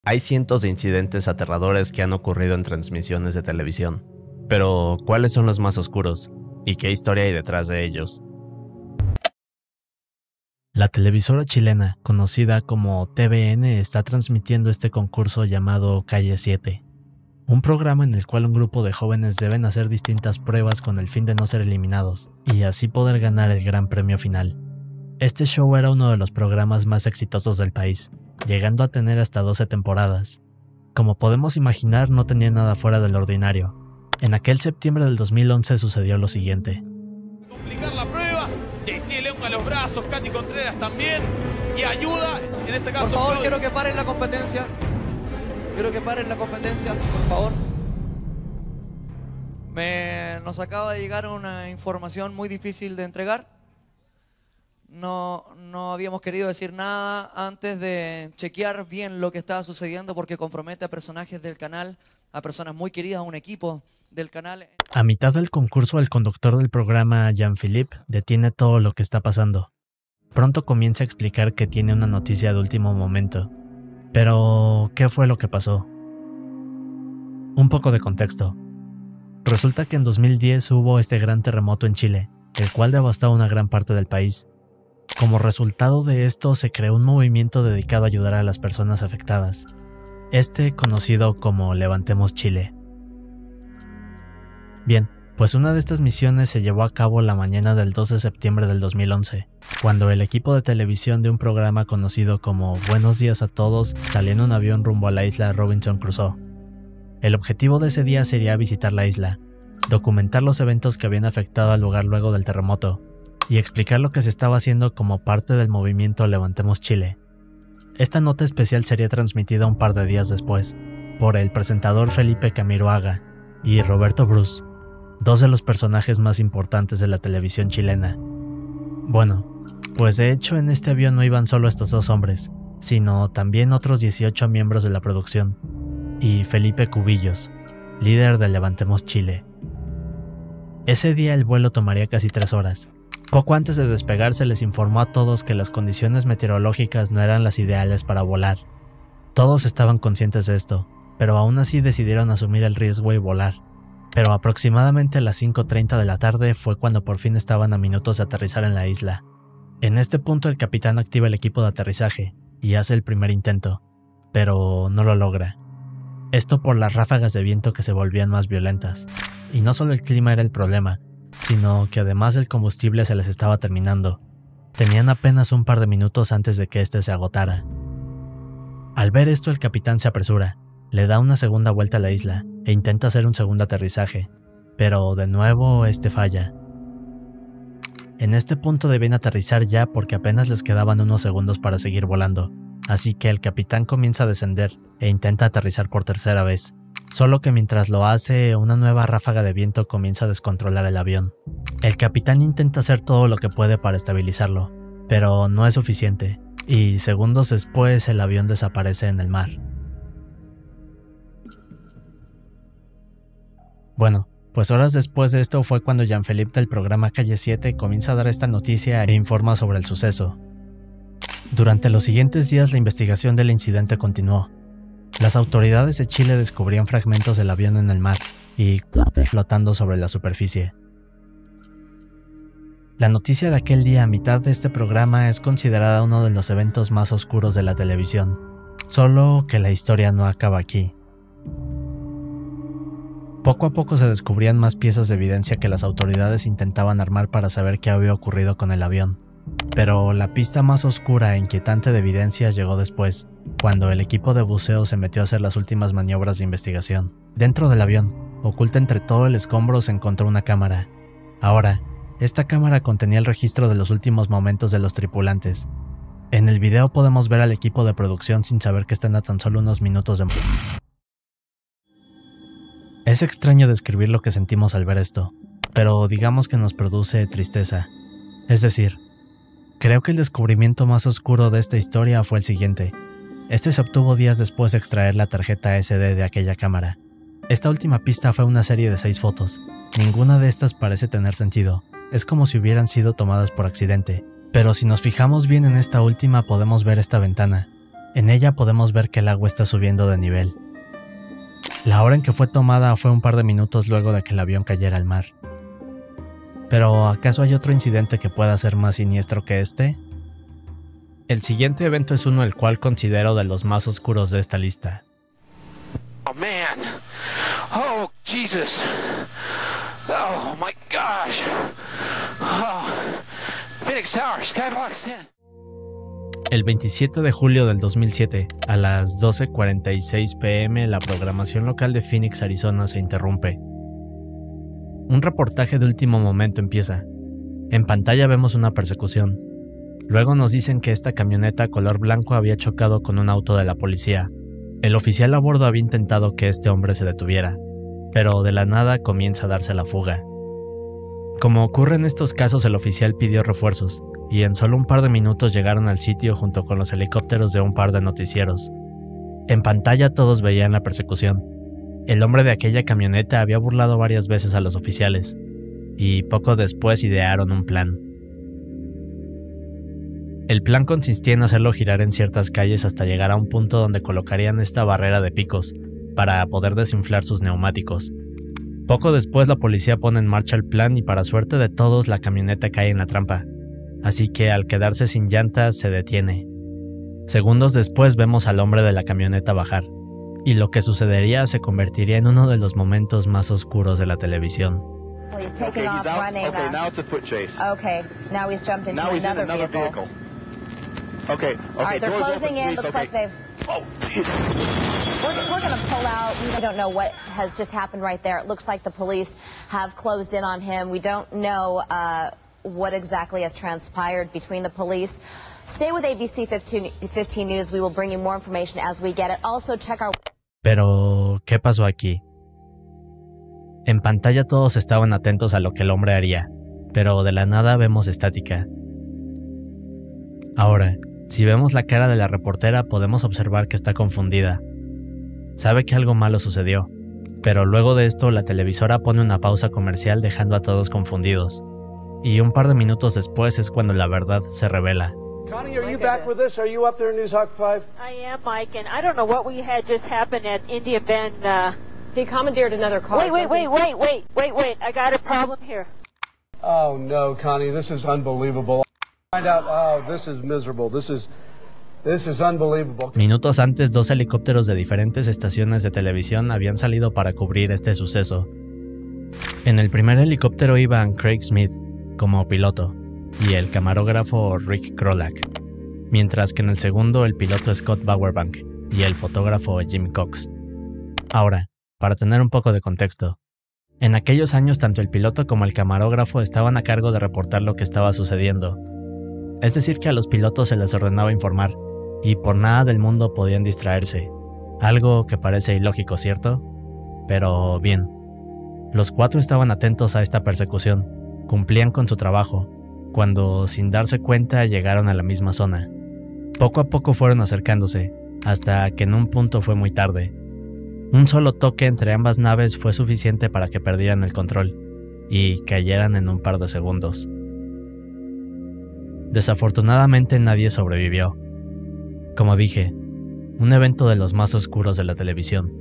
Hay cientos de incidentes aterradores que han ocurrido en transmisiones de televisión, pero ¿cuáles son los más oscuros? ¿Y qué historia hay detrás de ellos? La televisora chilena, conocida como TVN, está transmitiendo este concurso llamado Calle 7, un programa en el cual un grupo de jóvenes deben hacer distintas pruebas con el fin de no ser eliminados, y así poder ganar el gran premio final. Este show era uno de los programas más exitosos del país, llegando a tener hasta 12 temporadas. Como podemos imaginar, no tenía nada fuera del ordinario. En aquel septiembre del 2011 sucedió lo siguiente. Complicar la prueba, JC León a los brazos, Katy Contreras también, y ayuda, en este caso... Por favor, quiero que paren la competencia. Quiero que paren la competencia, por favor. Nos acaba de llegar una información muy difícil de entregar. No habíamos querido decir nada antes de chequear bien lo que estaba sucediendo porque compromete a personajes del canal, a personas muy queridas, a un equipo del canal. A mitad del concurso, el conductor del programa, Jean-Philippe, detiene todo lo que está pasando. Pronto comienza a explicar que tiene una noticia de último momento. Pero, ¿qué fue lo que pasó? Un poco de contexto. Resulta que en 2010 hubo este gran terremoto en Chile, el cual devastó una gran parte del país. Como resultado de esto, se creó un movimiento dedicado a ayudar a las personas afectadas, conocido como Levantemos Chile. Bien, pues una de estas misiones se llevó a cabo la mañana del 12 de septiembre del 2011, cuando el equipo de televisión de un programa conocido como Buenos Días a Todos salió en un avión rumbo a la isla Robinson Crusoe. El objetivo de ese día sería visitar la isla, documentar los eventos que habían afectado al lugar luego del terremoto, y explicar lo que se estaba haciendo como parte del movimiento Levantemos Chile. Esta nota especial sería transmitida un par de días después, por el presentador Felipe Camiroaga y Roberto Bruce, dos de los personajes más importantes de la televisión chilena. Bueno, pues de hecho en este avión no iban solo estos dos hombres, sino también otros 18 miembros de la producción, y Felipe Cubillos, líder de Levantemos Chile. Ese día el vuelo tomaría casi 3 horas. Poco antes de despegar se les informó a todos que las condiciones meteorológicas no eran las ideales para volar. Todos estaban conscientes de esto, pero aún así decidieron asumir el riesgo y volar. Pero aproximadamente a las 5:30 de la tarde fue cuando por fin estaban a minutos de aterrizar en la isla. En este punto el capitán activa el equipo de aterrizaje y hace el primer intento, pero no lo logra. Esto por las ráfagas de viento que se volvían más violentas. Y no solo el clima era el problema, sino que además el combustible se les estaba terminando. Tenían apenas un par de minutos antes de que este se agotara. Al ver esto, el capitán se apresura, le da una segunda vuelta a la isla e intenta hacer un segundo aterrizaje, pero de nuevo falla. En este punto debían aterrizar ya porque apenas les quedaban unos segundos para seguir volando, así que el capitán comienza a descender e intenta aterrizar por tercera vez. Solo que mientras lo hace, una nueva ráfaga de viento comienza a descontrolar el avión. El capitán intenta hacer todo lo que puede para estabilizarlo, pero no es suficiente, y segundos después el avión desaparece en el mar. Bueno, pues horas después de esto fue cuando Jean-Philippe del programa Calle 7 comienza a dar esta noticia e informa sobre el suceso. Durante los siguientes días la investigación del incidente continuó. Las autoridades de Chile descubrían fragmentos del avión en el mar y cuerpos flotando sobre la superficie. La noticia de aquel día a mitad de este programa es considerada uno de los eventos más oscuros de la televisión, solo que la historia no acaba aquí. Poco a poco se descubrían más piezas de evidencia que las autoridades intentaban armar para saber qué había ocurrido con el avión. Pero la pista más oscura e inquietante de evidencia llegó después, cuando el equipo de buceo se metió a hacer las últimas maniobras de investigación. Dentro del avión, oculta entre todo el escombro, se encontró una cámara. Ahora, esta cámara contenía el registro de los últimos momentos de los tripulantes. En el video podemos ver al equipo de producción sin saber que están a tan solo unos minutos de... Es extraño describir lo que sentimos al ver esto, pero digamos que nos produce tristeza. Es decir, creo que el descubrimiento más oscuro de esta historia fue el siguiente. Este se obtuvo días después de extraer la tarjeta SD de aquella cámara. Esta última pista fue una serie de 6 fotos. Ninguna de estas parece tener sentido. Es como si hubieran sido tomadas por accidente. Pero si nos fijamos bien en esta última podemos ver esta ventana. En ella podemos ver que el agua está subiendo de nivel. La hora en que fue tomada fue un par de minutos luego de que el avión cayera al mar. Pero, ¿acaso hay otro incidente que pueda ser más siniestro que este? El siguiente evento es uno el cual considero de los más oscuros de esta lista. Oh man. Oh Jesus. Oh my gosh. Oh. Phoenix Tower, Skybox 10. El 27 de julio del 2007, a las 12:46 p.m., la programación local de Phoenix, Arizona, se interrumpe. Un reportaje de último momento empieza. En pantalla vemos una persecución. Luego nos dicen que esta camioneta color blanco había chocado con un auto de la policía. El oficial a bordo había intentado que este hombre se detuviera, pero de la nada comienza a darse la fuga. Como ocurre en estos casos, el oficial pidió refuerzos, y en solo un par de minutos llegaron al sitio junto con los helicópteros de un par de noticieros. En pantalla todos veían la persecución. El hombre de aquella camioneta había burlado varias veces a los oficiales, y poco después idearon un plan. El plan consistía en hacerlo girar en ciertas calles hasta llegar a un punto donde colocarían esta barrera de picos, para poder desinflar sus neumáticos. Poco después la policía pone en marcha el plan y para suerte de todos la camioneta cae en la trampa, así que al quedarse sin llantas se detiene. Segundos después vemos al hombre de la camioneta bajar, y lo que sucedería se convertiría en uno de los momentos más oscuros de la televisión. Well, he's taken off running. Okay, now it's a foot chase. Okay, now he's jumped into Now he's in another another vehicle. Okay, All right, they're doors closing open, in. please. Looks Okay. like they've. Oh, jeez. We're going to pull out. We don't know what has just happened right there. It looks like the police have closed in on him. We don't know what exactly has transpired between the police. Stay with ABC 15 News. We will bring you more information as we get it. Also, check our... Pero, ¿qué pasó aquí? En pantalla todos estaban atentos a lo que el hombre haría, pero de la nada vemos estática. Ahora, si vemos la cara de la reportera podemos observar que está confundida. Sabe que algo malo sucedió, pero luego de esto la televisora pone una pausa comercial dejando a todos confundidos. Y un par de minutos después es cuando la verdad se revela. Connie, are you back with us? Are you up there in News Hawk 5? I am, Mike, and I don't know what we had just happened at India Bend. He commandeered another car. Wait, I got a problem here. Oh, no, Connie, this is unbelievable. Find out, oh, this is miserable. This is unbelievable. Minutos antes, 2 helicópteros de diferentes estaciones de televisión habían salido para cubrir este suceso. En el primer helicóptero iban Craig Smith como piloto y el camarógrafo Rick Krolak, mientras que en el segundo el piloto Scott Bauerbank y el fotógrafo Jim Cox. Ahora, para tener un poco de contexto, en aquellos años tanto el piloto como el camarógrafo estaban a cargo de reportar lo que estaba sucediendo. Es decir, que a los pilotos se les ordenaba informar, y por nada del mundo podían distraerse. Algo que parece ilógico, ¿cierto? Pero bien, los 4 estaban atentos a esta persecución, cumplían con su trabajo, cuando sin darse cuenta llegaron a la misma zona. Poco a poco fueron acercándose, hasta que en un punto fue muy tarde. Un solo toque entre ambas naves fue suficiente para que perdieran el control, y cayeran en un par de segundos. Desafortunadamente nadie sobrevivió. Como dije, un evento de los más oscuros de la televisión.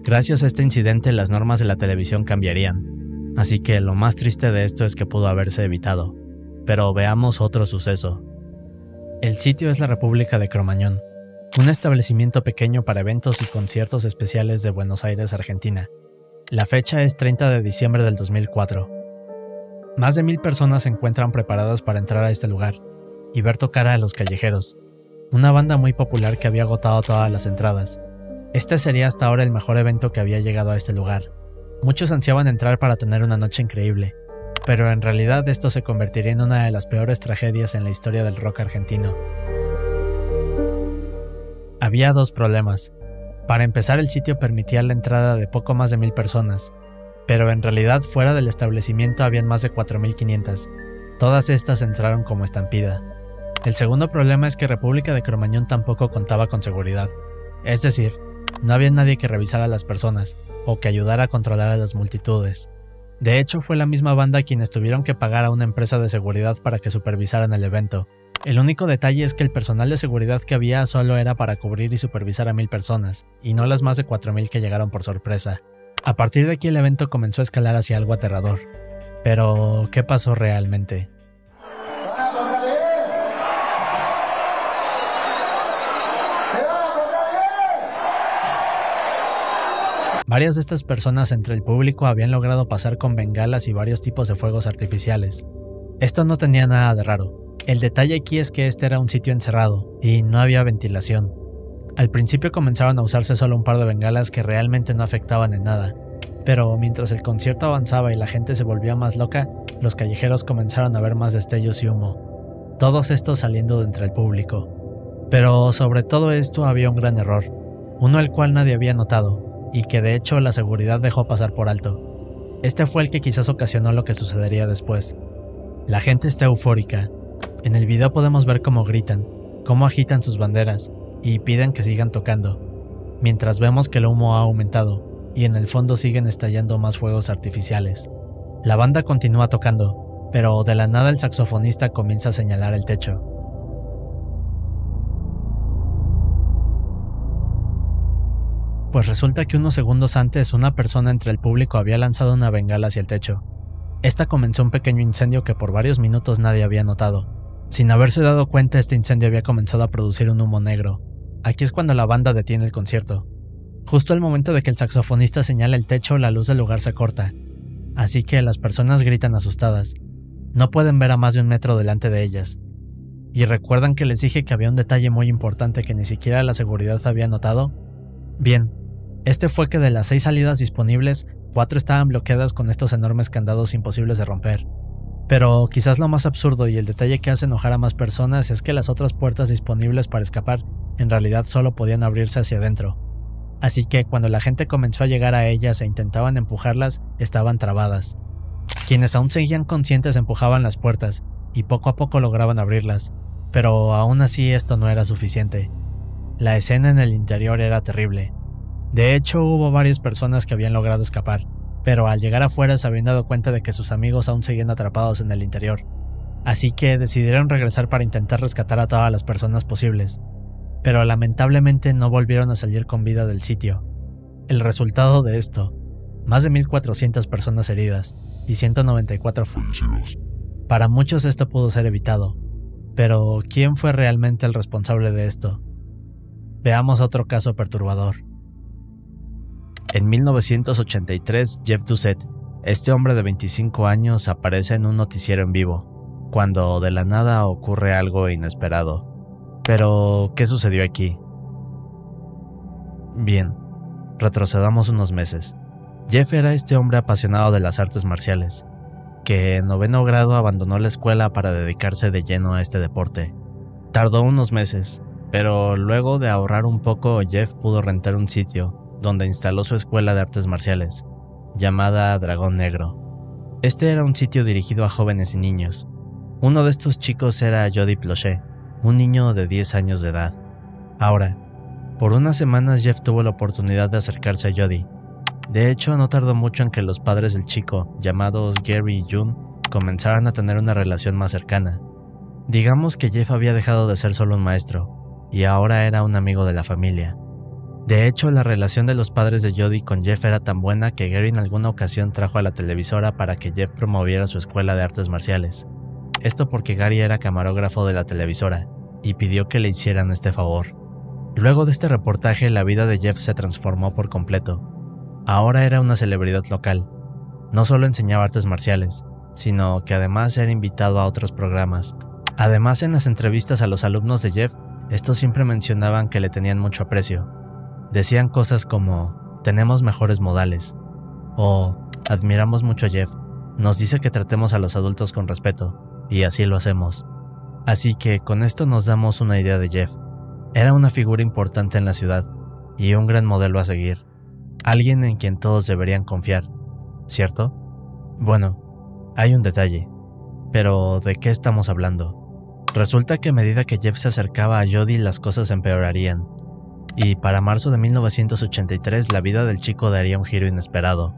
Gracias a este incidente las normas de la televisión cambiarían, así que lo más triste de esto es que pudo haberse evitado. Pero veamos otro suceso. El sitio es la República de Cromañón, un establecimiento pequeño para eventos y conciertos especiales de Buenos Aires, Argentina. La fecha es 30 de diciembre del 2004. Más de 1000 personas se encuentran preparadas para entrar a este lugar y ver tocar a Los Callejeros, una banda muy popular que había agotado todas las entradas. Este sería hasta ahora el mejor evento que había llegado a este lugar. Muchos ansiaban entrar para tener una noche increíble, pero en realidad esto se convertiría en una de las peores tragedias en la historia del rock argentino. Había 2 problemas. Para empezar, el sitio permitía la entrada de poco más de 1000 personas, pero en realidad fuera del establecimiento habían más de 4500. Todas estas entraron como estampida. El segundo problema es que República de Cromañón tampoco contaba con seguridad. Es decir, no había nadie que revisara a las personas o que ayudara a controlar a las multitudes. De hecho, fue la misma banda quienes tuvieron que pagar a una empresa de seguridad para que supervisaran el evento, El único detalle es que el personal de seguridad que había solo era para cubrir y supervisar a 1000 personas, y no las más de 4000 que llegaron por sorpresa. A partir de aquí el evento comenzó a escalar hacia algo aterrador. Pero, ¿qué pasó realmente? Varias de estas personas entre el público habían logrado pasar con bengalas y varios tipos de fuegos artificiales. Esto no tenía nada de raro. El detalle aquí es que este era un sitio encerrado y no había ventilación. Al principio comenzaron a usarse solo un par de bengalas que realmente no afectaban en nada, pero mientras el concierto avanzaba y la gente se volvía más loca, los callejeros comenzaron a ver más destellos y humo, todos estos saliendo de entre el público. Pero sobre todo esto había un gran error, uno el cual nadie había notado, y que de hecho la seguridad dejó pasar por alto. Este fue el que quizás ocasionó lo que sucedería después. La gente está eufórica. En el video podemos ver cómo gritan, cómo agitan sus banderas y piden que sigan tocando, mientras vemos que el humo ha aumentado y en el fondo siguen estallando más fuegos artificiales. La banda continúa tocando, pero de la nada el saxofonista comienza a señalar el techo. Pues resulta que unos segundos antes una persona entre el público había lanzado una bengala hacia el techo. Esta comenzó un pequeño incendio que por varios minutos nadie había notado. Sin haberse dado cuenta, este incendio había comenzado a producir un humo negro. Aquí es cuando la banda detiene el concierto. Justo al momento de que el saxofonista señala el techo, la luz del lugar se corta. Así que las personas gritan asustadas. No pueden ver a más de 1 metro delante de ellas. ¿Y recuerdan que les dije que había un detalle muy importante que ni siquiera la seguridad había notado? Bien, este fue que de las 6 salidas disponibles, 4 estaban bloqueadas con estos enormes candados imposibles de romper. Pero quizás lo más absurdo y el detalle que hace enojar a más personas es que las otras puertas disponibles para escapar en realidad solo podían abrirse hacia adentro. Así que cuando la gente comenzó a llegar a ellas e intentaban empujarlas, estaban trabadas. Quienes aún seguían conscientes empujaban las puertas y poco a poco lograban abrirlas, pero aún así esto no era suficiente. La escena en el interior era terrible. De hecho, hubo varias personas que habían logrado escapar, pero al llegar afuera se habían dado cuenta de que sus amigos aún seguían atrapados en el interior. Así que decidieron regresar para intentar rescatar a todas las personas posibles, pero lamentablemente no volvieron a salir con vida del sitio. El resultado de esto, más de 1400 personas heridas y 194 fallecidos. Para muchos esto pudo ser evitado, pero ¿quién fue realmente el responsable de esto? Veamos otro caso perturbador. En 1983, Jeff Doucette, este hombre de 25 años, aparece en un noticiero en vivo, cuando de la nada ocurre algo inesperado. Pero, ¿qué sucedió aquí? Bien, retrocedamos unos meses. Jeff era este hombre apasionado de las artes marciales, que en 9º grado abandonó la escuela para dedicarse de lleno a este deporte. Tardó unos meses, pero luego de ahorrar un poco, Jeff pudo rentar un sitio donde instaló su escuela de artes marciales, llamada Dragón Negro. Este era un sitio dirigido a jóvenes y niños. Uno de estos chicos era Jody Plochet, un niño de 10 años de edad. Ahora, por unas semanas Jeff tuvo la oportunidad de acercarse a Jody. De hecho, no tardó mucho en que los padres del chico, llamados Gary y June, comenzaran a tener una relación más cercana. Digamos que Jeff había dejado de ser solo un maestro, y ahora era un amigo de la familia. De hecho, la relación de los padres de Jody con Jeff era tan buena que Gary en alguna ocasión trajo a la televisora para que Jeff promoviera su escuela de artes marciales. Esto porque Gary era camarógrafo de la televisora, y pidió que le hicieran este favor. Luego de este reportaje, la vida de Jeff se transformó por completo. Ahora era una celebridad local. No solo enseñaba artes marciales, sino que además era invitado a otros programas. Además, en las entrevistas a los alumnos de Jeff, estos siempre mencionaban que le tenían mucho aprecio. Decían cosas como, tenemos mejores modales, o admiramos mucho a Jeff, nos dice que tratemos a los adultos con respeto, y así lo hacemos. Así que con esto nos damos una idea de Jeff. Era una figura importante en la ciudad, y un gran modelo a seguir. Alguien en quien todos deberían confiar, ¿cierto? Bueno, hay un detalle. Pero, ¿de qué estamos hablando? Resulta que a medida que Jeff se acercaba a Jody, las cosas empeorarían. Y para marzo de 1983 la vida del chico daría un giro inesperado.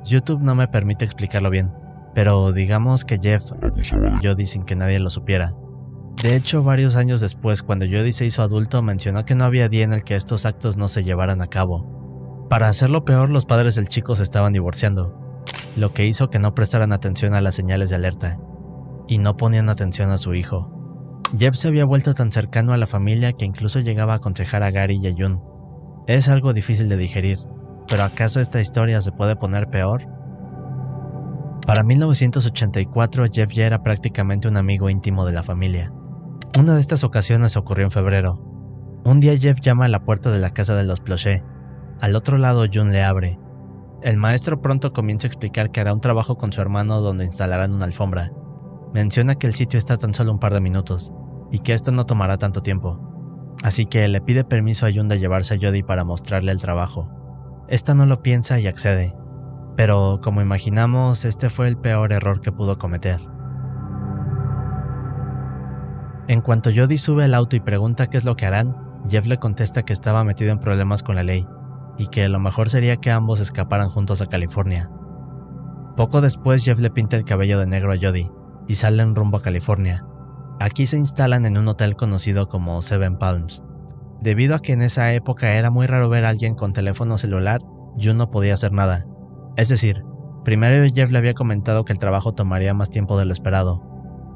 YouTube no me permite explicarlo bien, pero digamos que Jeff abusaba de Jody sin que nadie lo supiera, De hecho, varios años después, cuando Jody se hizo adulto, mencionó que no había día en el que estos actos no se llevaran a cabo. Para hacerlo peor, los padres del chico se estaban divorciando, lo que hizo que no prestaran atención a las señales de alerta, y no ponían atención a su hijo. Jeff se había vuelto tan cercano a la familia que incluso llegaba a aconsejar a Gary y a June. Es algo difícil de digerir, pero ¿acaso esta historia se puede poner peor? Para 1984, Jeff ya era prácticamente un amigo íntimo de la familia. Una de estas ocasiones ocurrió en febrero. Un día Jeff llama a la puerta de la casa de los Plochet. Al otro lado June le abre. El maestro pronto comienza a explicar que hará un trabajo con su hermano donde instalarán una alfombra. Menciona que el sitio está tan solo un par de minutos, y que esto no tomará tanto tiempo. Así que le pide permiso a June de llevarse a Jody para mostrarle el trabajo. Esta no lo piensa y accede. Pero, como imaginamos, este fue el peor error que pudo cometer. En cuanto Jody sube al auto y pregunta qué es lo que harán, Jeff le contesta que estaba metido en problemas con la ley, y que lo mejor sería que ambos escaparan juntos a California. Poco después, Jeff le pinta el cabello de negro a Jody, y salen rumbo a California. Aquí se instalan en un hotel conocido como Seven Palms. Debido a que en esa época era muy raro ver a alguien con teléfono celular, June no podía hacer nada. Es decir, primero Jeff le había comentado que el trabajo tomaría más tiempo de lo esperado.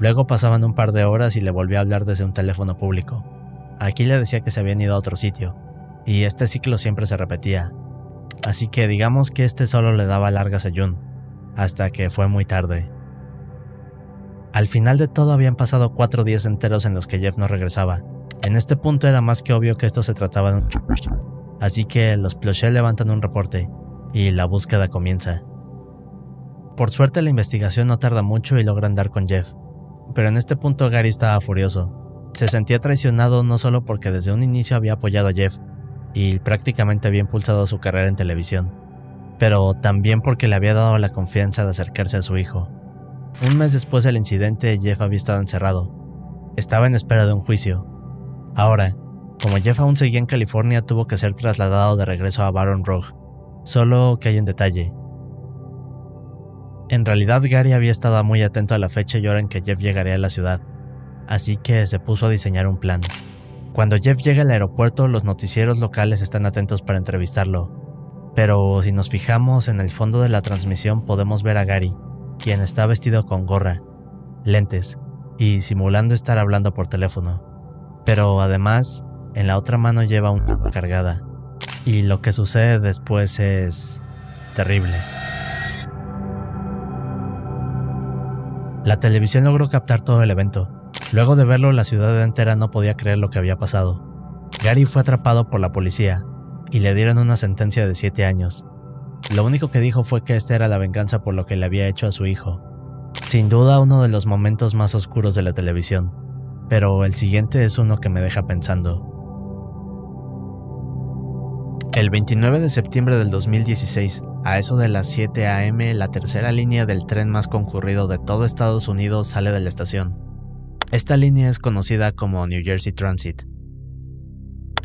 Luego pasaban un par de horas y le volvió a hablar desde un teléfono público. Aquí le decía que se habían ido a otro sitio, y este ciclo siempre se repetía. Así que digamos que este solo le daba largas a June, hasta que fue muy tarde. Al final de todo habían pasado 4 días enteros en los que Jeff no regresaba. En este punto era más que obvio que esto se trataba de un secuestro. Así que los Plochet levantan un reporte, y la búsqueda comienza. Por suerte la investigación no tarda mucho y logran dar con Jeff. Pero en este punto Gary estaba furioso. Se sentía traicionado no solo porque desde un inicio había apoyado a Jeff, y prácticamente había impulsado su carrera en televisión, pero también porque le había dado la confianza de acercarse a su hijo. Un mes después del incidente, Jeff había estado encerrado. Estaba en espera de un juicio. Ahora, como Jeff aún seguía en California, tuvo que ser trasladado de regreso a Baton Rouge. Solo que hay un detalle. En realidad, Gary había estado muy atento a la fecha y hora en que Jeff llegaría a la ciudad, así que se puso a diseñar un plan. Cuando Jeff llega al aeropuerto, los noticieros locales están atentos para entrevistarlo. Pero si nos fijamos en el fondo de la transmisión, podemos ver a Gary, quien está vestido con gorra, lentes y simulando estar hablando por teléfono. Pero además, en la otra mano lleva una arma cargada. Y lo que sucede después es terrible. La televisión logró captar todo el evento. Luego de verlo, la ciudad entera no podía creer lo que había pasado. Gary fue atrapado por la policía y le dieron una sentencia de 7 años. Lo único que dijo fue que esta era la venganza por lo que le había hecho a su hijo. Sin duda uno de los momentos más oscuros de la televisión, pero el siguiente es uno que me deja pensando. El 29 de septiembre del 2016, a eso de las 7 a.m., la tercera línea del tren más concurrido de todo Estados Unidos sale de la estación. Esta línea es conocida como New Jersey Transit.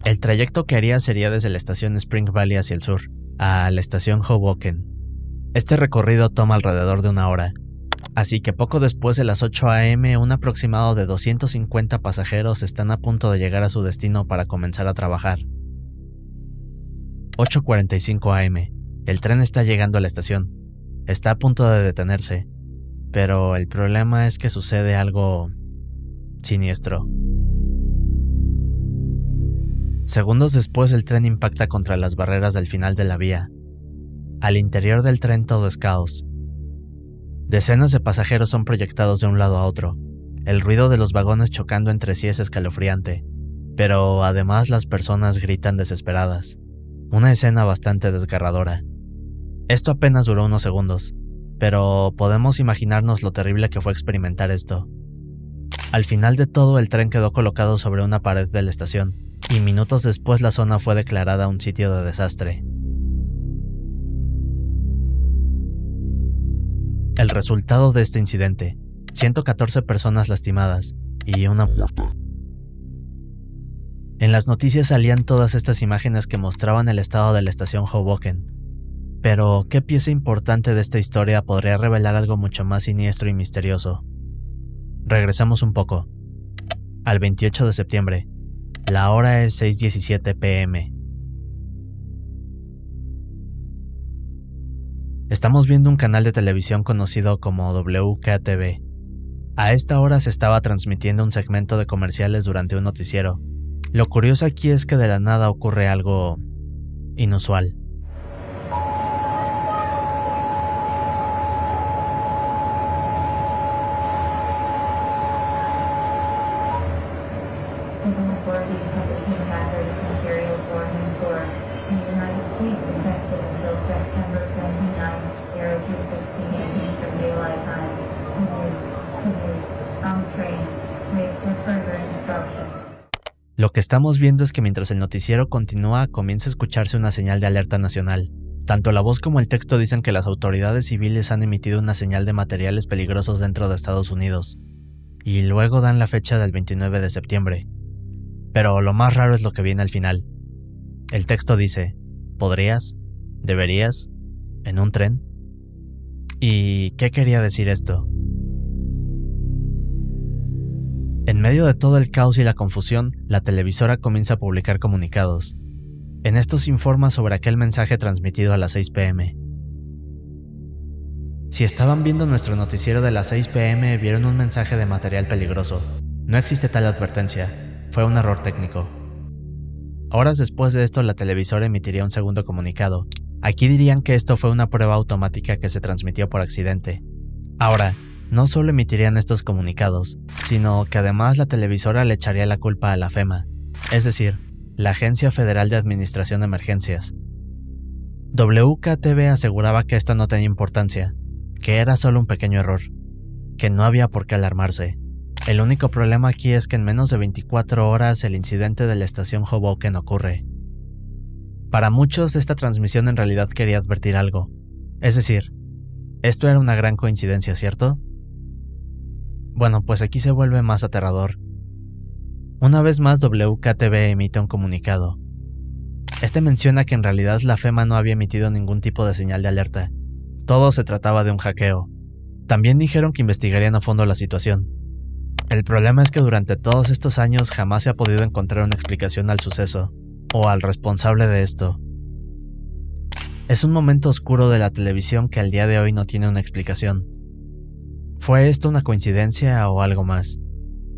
El trayecto que haría sería desde la estación Spring Valley hacia el sur, a la estación Hoboken. Este recorrido toma alrededor de 1 hora, así que poco después de las 8 a.m., un aproximado de 250 pasajeros están a punto de llegar a su destino para comenzar a trabajar. 8:45 a.m. El tren está llegando a la estación. Está a punto de detenerse, pero el problema es que sucede algo siniestro. Segundos después, el tren impacta contra las barreras del final de la vía. Al interior del tren todo es caos. Decenas de pasajeros son proyectados de un lado a otro. El ruido de los vagones chocando entre sí es escalofriante, pero además las personas gritan desesperadas. Una escena bastante desgarradora. Esto apenas duró unos segundos, pero podemos imaginarnos lo terrible que fue experimentar esto. Al final de todo, el tren quedó colocado sobre una pared de la estación, y minutos después la zona fue declarada un sitio de desastre. El resultado de este incidente: 114 personas lastimadas y una muerte. En las noticias salían todas estas imágenes que mostraban el estado de la estación Hoboken. Pero, ¿qué pieza importante de esta historia podría revelar algo mucho más siniestro y misterioso? Regresamos un poco. al 28 de septiembre. La hora es 6:17 p.m. Estamos viendo un canal de televisión conocido como WKTV. A esta hora se estaba transmitiendo un segmento de comerciales durante un noticiero. Lo curioso aquí es que de la nada ocurre algo inusual. Lo que estamos viendo es que mientras el noticiero continúa, comienza a escucharse una señal de alerta nacional. Tanto la voz como el texto dicen que las autoridades civiles han emitido una señal de materiales peligrosos dentro de Estados Unidos. Y luego dan la fecha del 29 de septiembre. Pero lo más raro es lo que viene al final. El texto dice, ¿podrías? ¿Deberías? ¿En un tren? ¿Y qué quería decir esto? En medio de todo el caos y la confusión, la televisora comienza a publicar comunicados. En estos informa sobre aquel mensaje transmitido a las 6 p.m. Si estaban viendo nuestro noticiero de las 6 p.m, vieron un mensaje de material peligroso. No existe tal advertencia. Fue un error técnico. Horas después de esto, la televisora emitiría un segundo comunicado. Aquí dirían que esto fue una prueba automática que se transmitió por accidente. Ahora, no solo emitirían estos comunicados, sino que además la televisora le echaría la culpa a la FEMA, es decir, la Agencia Federal de Administración de Emergencias. WKTV aseguraba que esto no tenía importancia, que era solo un pequeño error, que no había por qué alarmarse. El único problema aquí es que en menos de 24 horas el incidente de la estación Hoboken ocurre. Para muchos, esta transmisión en realidad quería advertir algo. Es decir, esto era una gran coincidencia, ¿cierto? Bueno, pues aquí se vuelve más aterrador. Una vez más, WKTV emite un comunicado. Este menciona que en realidad la FEMA no había emitido ningún tipo de señal de alerta. Todo se trataba de un hackeo. También dijeron que investigarían a fondo la situación. El problema es que durante todos estos años jamás se ha podido encontrar una explicación al suceso, o al responsable de esto. Es un momento oscuro de la televisión que al día de hoy no tiene una explicación. ¿Fue esto una coincidencia o algo más?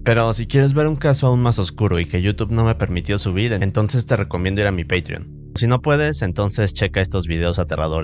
Pero si quieres ver un caso aún más oscuro y que YouTube no me permitió subir, entonces te recomiendo ir a mi Patreon. Si no puedes, entonces checa estos videos aterradores.